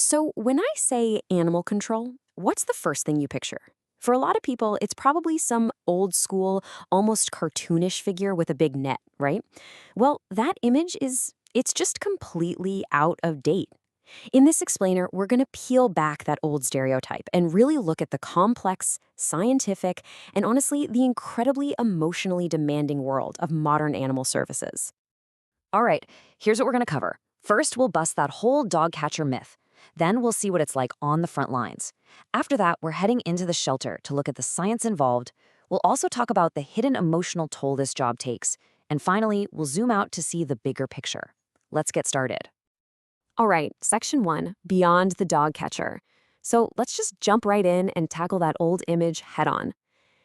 So, when I say animal control, what's the first thing you picture? For a lot of people, it's probably some old school, almost cartoonish figure with a big net, right? Well, that image it's just completely out of date. In this explainer, we're going to peel back that old stereotype and really look at the complex, scientific, and honestly, the incredibly emotionally demanding world of modern animal services. All right, here's what we're going to cover. First, we'll bust that whole dog catcher myth. Then we'll see what it's like on the front lines. After that, we're heading into the shelter to look at the science involved. We'll also talk about the hidden emotional toll this job takes. And finally, we'll zoom out to see the bigger picture. Let's get started. All right, section 1, Beyond the Dog Catcher. So let's just jump right in and tackle that old image head on.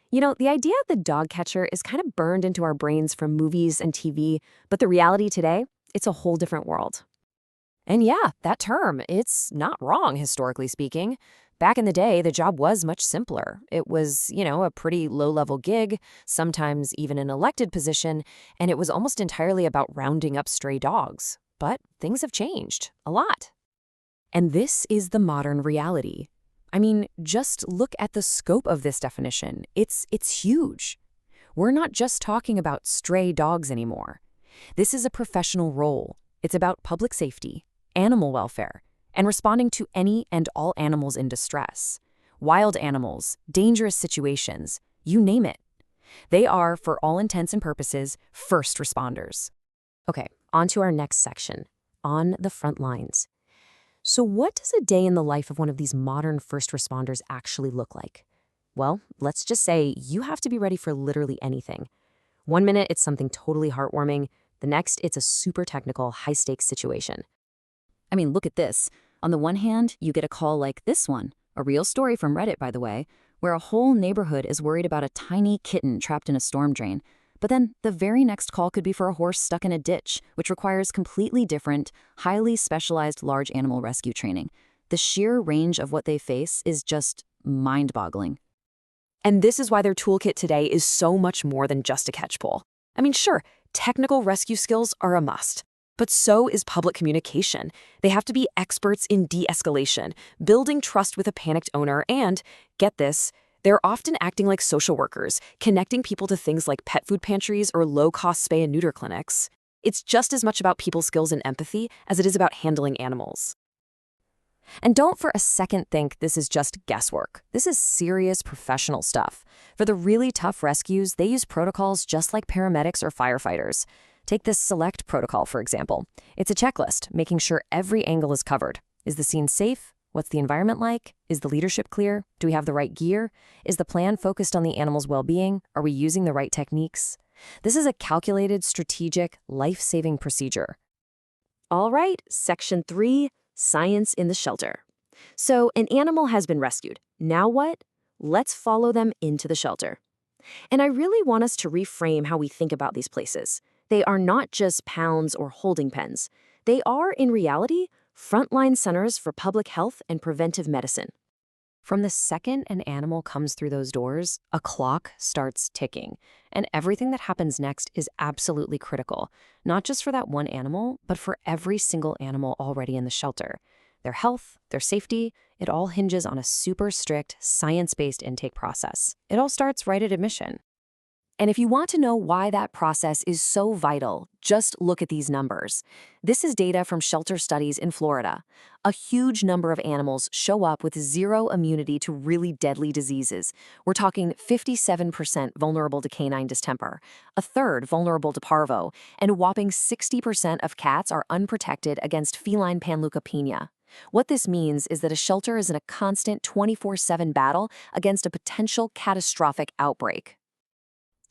The idea of the dog catcher is kind of burned into our brains from movies and TV, but the reality today, it's a whole different world. And yeah, that term, it's not wrong, historically speaking. Back in the day, the job was much simpler. It was, a pretty low-level gig, sometimes even an elected position, and it was almost entirely about rounding up stray dogs. But things have changed, a lot. And this is the modern reality. I mean, just look at the scope of this definition. It's huge. We're not just talking about stray dogs anymore. This is a professional role. It's about public safety, animal welfare, and responding to any and all animals in distress. Wild animals, dangerous situations, you name it. They are, for all intents and purposes, first responders. Okay, on to our next section, on the front lines. So what does a day in the life of one of these modern first responders actually look like? Well, let's just say you have to be ready for literally anything. One minute, it's something totally heartwarming. The next, it's a super technical, high-stakes situation. I mean, look at this. On the one hand, you get a call like this one, a real story from Reddit, by the way, where a whole neighborhood is worried about a tiny kitten trapped in a storm drain. But then the very next call could be for a horse stuck in a ditch, which requires completely different, highly specialized large animal rescue training. The sheer range of what they face is just mind-boggling. And this is why their toolkit today is so much more than just a catch pole. I mean, sure, technical rescue skills are a must, but so is public communication. They have to be experts in de-escalation, building trust with a panicked owner, and, get this, they're often acting like social workers, connecting people to things like pet food pantries or low-cost spay and neuter clinics. It's just as much about people skills and empathy as it is about handling animals. And don't for a second think this is just guesswork. This is serious professional stuff. For the really tough rescues, they use protocols just like paramedics or firefighters. Take this SELECT protocol, for example. It's a checklist, making sure every angle is covered. Is the scene safe? What's the environment like? Is the leadership clear? Do we have the right gear? Is the plan focused on the animal's well-being? Are we using the right techniques? This is a calculated, strategic, life-saving procedure. All right, section 3, Science in the Shelter. So an animal has been rescued. Now what? Let's follow them into the shelter. And I really want us to reframe how we think about these places. They are not just pounds or holding pens. They are, in reality, frontline centers for public health and preventive medicine. From the second an animal comes through those doors, a clock starts ticking. And everything that happens next is absolutely critical, not just for that one animal, but for every single animal already in the shelter. Their health, their safety, it all hinges on a super strict, science-based intake process. It all starts right at admission. And if you want to know why that process is so vital, just look at these numbers. This is data from shelter studies in Florida. A huge number of animals show up with zero immunity to really deadly diseases. We're talking 57% vulnerable to canine distemper, a third vulnerable to parvo, and a whopping 60% of cats are unprotected against feline panleukopenia. What this means is that a shelter is in a constant 24/7 battle against a potential catastrophic outbreak.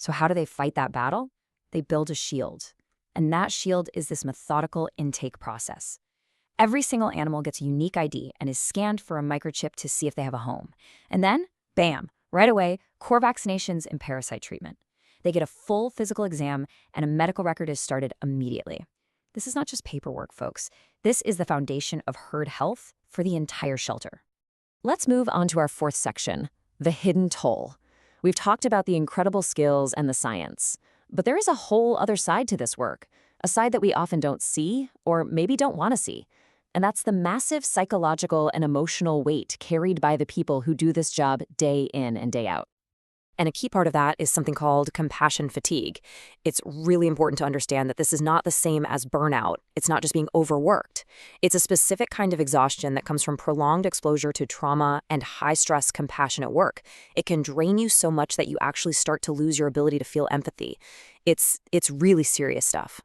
So how do they fight that battle? They build a shield. And that shield is this methodical intake process. Every single animal gets a unique ID and is scanned for a microchip to see if they have a home. And then, bam, right away, core vaccinations and parasite treatment. They get a full physical exam and a medical record is started immediately. This is not just paperwork, folks. This is the foundation of herd health for the entire shelter. Let's move on to our fourth section, the hidden toll. We've talked about the incredible skills and the science, but there is a whole other side to this work, a side that we often don't see or maybe don't want to see. And that's the massive psychological and emotional weight carried by the people who do this job day in and day out. And a key part of that is something called compassion fatigue. It's really important to understand that this is not the same as burnout. It's not just being overworked. It's a specific kind of exhaustion that comes from prolonged exposure to trauma and high-stress compassionate work. It can drain you so much that you actually start to lose your ability to feel empathy. It's really serious stuff.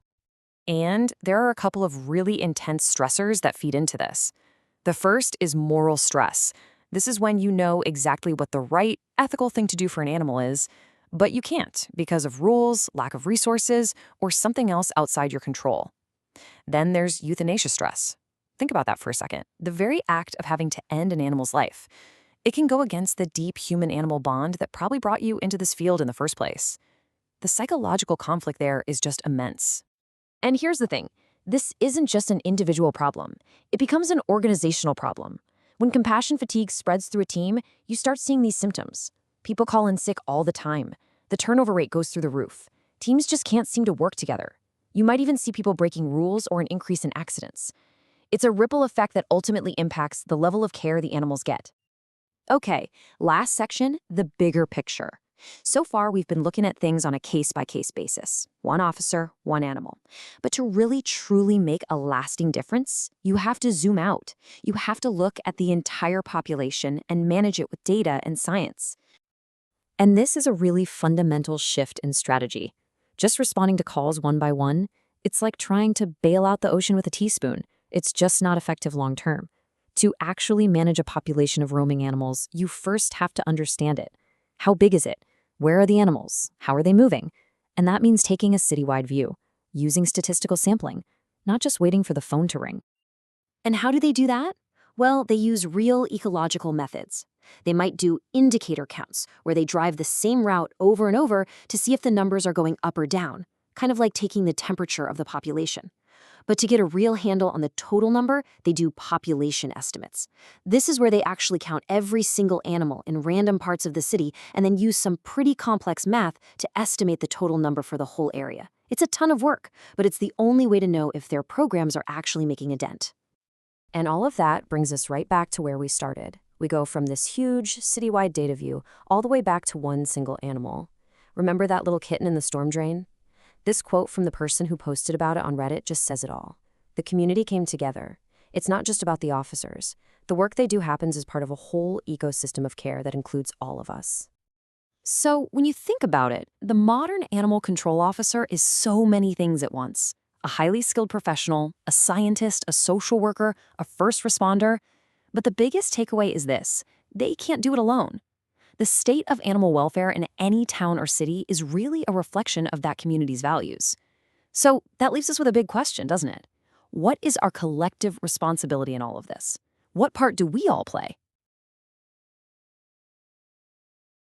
And there are a couple of really intense stressors that feed into this. The first is moral stress. This is when you know exactly what the right, ethical thing to do for an animal is, but you can't because of rules, lack of resources, or something else outside your control. Then there's euthanasia stress. Think about that for a second. The very act of having to end an animal's life. It can go against the deep human-animal bond that probably brought you into this field in the first place. The psychological conflict there is just immense. And here's the thing. This isn't just an individual problem. It becomes an organizational problem. When compassion fatigue spreads through a team, you start seeing these symptoms. People call in sick all the time. The turnover rate goes through the roof. Teams just can't seem to work together. You might even see people breaking rules or an increase in accidents. It's a ripple effect that ultimately impacts the level of care the animals get. Okay, last section, the bigger picture. So far, we've been looking at things on a case-by-case basis. One officer, one animal. But to really, truly make a lasting difference, you have to zoom out. You have to look at the entire population and manage it with data and science. And this is a really fundamental shift in strategy. Just responding to calls one by one, it's like trying to bail out the ocean with a teaspoon. It's just not effective long term. To actually manage a population of roaming animals, you first have to understand it. How big is it? Where are the animals? How are they moving? And that means taking a citywide view, using statistical sampling, not just waiting for the phone to ring. And how do they do that? Well, they use real ecological methods. They might do indicator counts, where they drive the same route over and over to see if the numbers are going up or down, kind of like taking the temperature of the population. But to get a real handle on the total number, they do population estimates. This is where they actually count every single animal in random parts of the city and then use some pretty complex math to estimate the total number for the whole area. It's a ton of work, but it's the only way to know if their programs are actually making a dent. And all of that brings us right back to where we started. We go from this huge citywide data view all the way back to one single animal. Remember that little kitten in the storm drain? This quote from the person who posted about it on Reddit just says it all. The community came together. It's not just about the officers. The work they do happens as part of a whole ecosystem of care that includes all of us. So when you think about it, the modern animal control officer is so many things at once. A highly skilled professional, a scientist, a social worker, a first responder. But the biggest takeaway is this: they can't do it alone. The state of animal welfare in any town or city is really a reflection of that community's values. So that leaves us with a big question, doesn't it? What is our collective responsibility in all of this? What part do we all play?